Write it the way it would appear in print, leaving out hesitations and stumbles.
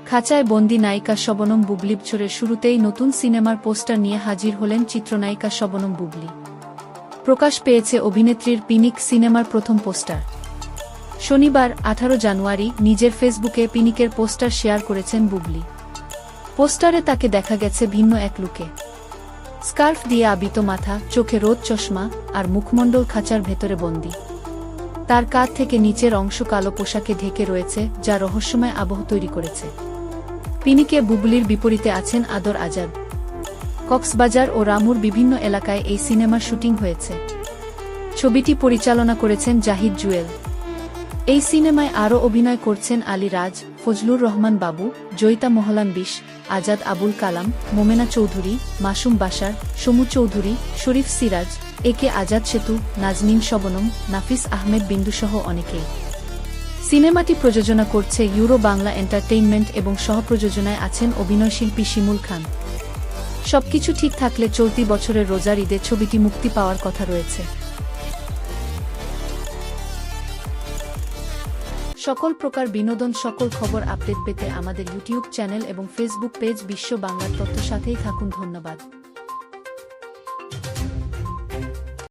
খাঁচায় বন্দি নায়িকা শবনম বুবলি বছরের শুরুতেই নতুন সিনেমার পোস্টার নিয়ে হাজির হলেন চিত্রনায়িকা শবনম বুবলি। প্রকাশ পেয়েছে অভিনেত্রীর পিনিক সিনেমার প্রথম পোস্টার। শনিবার 18 জানুয়ারি নিজের ফেসবুকে পিনিকের পোস্টার শেয়ার করেছেন বুবলি। পোস্টারে তাকে দেখা গেছে ভিন্ন এক লুকে। স্কার্ফ দিয়ে আবৃত মাথা, চোখে রোদ চশমা আর মুখমণ্ডল খাঁচার ভেতরে বন্দি। তার কাঁধ থেকে নিচের অংশ কালো পোশাকে ঢেকে রয়েছে, যা রহস্যময় আবহ তৈরি করেছে। পিনিকে বুবলির বিপরীতে আছেন আদর আজাদ। কক্সবাজার ও রামুর বিভিন্ন এলাকায় এই সিনেমার শুটিং হয়েছে। ছবিটি পরিচালনা করেছেন জাহিদ জুয়েল। এই সিনেমায় আরও অভিনয় করছেন আলী রাজ, ফজলুর রহমান বাবু, জয়িতা মোহলান বিশ, আজাদ আবুল কালাম, মোমেনা চৌধুরী, মাসুম বাশার, সমু চৌধুরী, শরীফ সিরাজ, একে আজাদ সেতু, নাজনীন শবনম, নাফিস আহমেদ বিন্দুসহ অনেকেই। সিনেমাটি প্রযোজনা করছে ইউরো বাংলা এন্টারটেইনমেন্ট এবং সহপ্রযোজনায় আছেন অভিনয়শিল্পী শিমুল খান। সবকিছু ঠিক থাকলে চলতি বছরের রোজার ঈদে ছবিটি মুক্তি পাওয়ার কথা রয়েছে। সকল প্রকার বিনোদন, সকল খবর আপডেট পেতে আমাদের ইউটিউব চ্যানেল এবং ফেসবুক পেজ বিশ্ব বাংলার তথ্য সাথেই থাকুন। ধন্যবাদ।